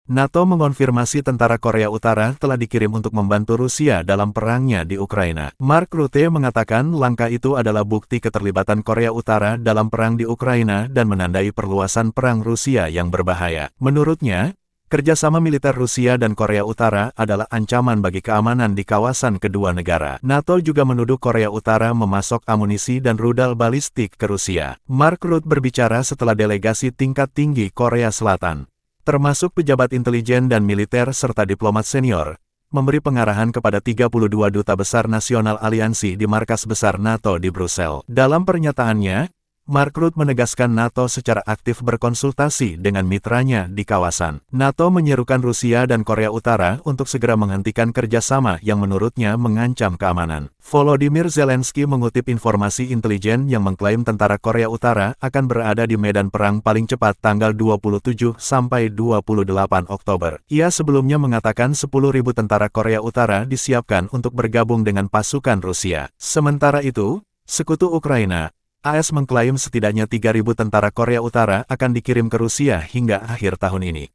NATO mengonfirmasi tentara Korea Utara telah dikirim untuk membantu Rusia dalam perangnya di Ukraina. Mark Rutte mengatakan langkah itu adalah bukti keterlibatan Korea Utara dalam perang di Ukraina dan menandai perluasan perang Rusia yang berbahaya. Menurutnya, kerjasama militer Rusia dan Korea Utara adalah ancaman bagi keamanan di kawasan kedua negara. NATO juga menuduh Korea Utara memasok amunisi dan rudal balistik ke Rusia. Mark Rutte berbicara setelah delegasi tingkat tinggi Korea Selatan, termasuk pejabat intelijen dan militer serta diplomat senior, memberi pengarahan kepada 32 duta besar nasional aliansi di markas besar NATO di Brussel. Dalam pernyataannya, Mark Rutte menegaskan NATO secara aktif berkonsultasi dengan mitranya di kawasan. NATO menyerukan Rusia dan Korea Utara untuk segera menghentikan kerjasama yang menurutnya mengancam keamanan. Volodymyr Zelensky mengutip informasi intelijen yang mengklaim tentara Korea Utara akan berada di medan perang paling cepat tanggal 27 sampai 28 Oktober. Ia sebelumnya mengatakan 10.000 tentara Korea Utara disiapkan untuk bergabung dengan pasukan Rusia. Sementara itu, sekutu Ukraina, AS mengklaim setidaknya 3.000 tentara Korea Utara akan dikirim ke Rusia hingga akhir tahun ini.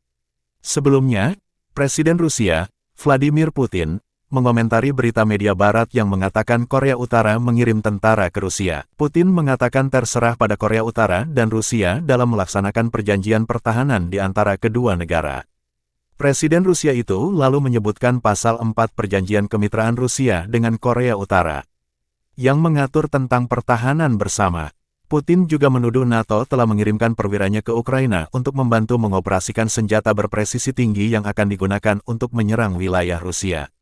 Sebelumnya, Presiden Rusia, Vladimir Putin, mengomentari berita media barat yang mengatakan Korea Utara mengirim tentara ke Rusia. Putin mengatakan terserah pada Korea Utara dan Rusia dalam melaksanakan perjanjian pertahanan di antara kedua negara. Presiden Rusia itu lalu menyebutkan pasal 4 Perjanjian Kemitraan Rusia dengan Korea Utara, yang mengatur tentang pertahanan bersama. Putin juga menuduh NATO telah mengirimkan perwiranya ke Ukraina untuk membantu mengoperasikan senjata berpresisi tinggi yang akan digunakan untuk menyerang wilayah Rusia.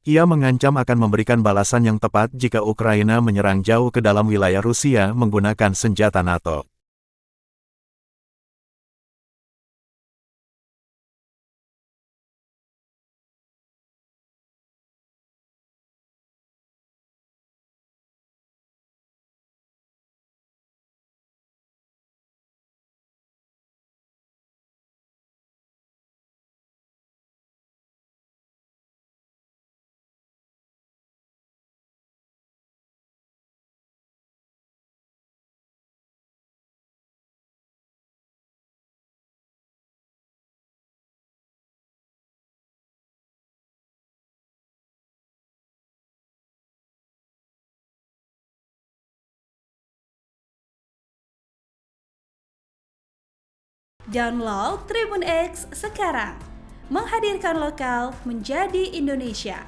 Ia mengancam akan memberikan balasan yang tepat jika Ukraina menyerang jauh ke dalam wilayah Rusia menggunakan senjata NATO. Download Tribun X sekarang, menghadirkan lokal menjadi Indonesia.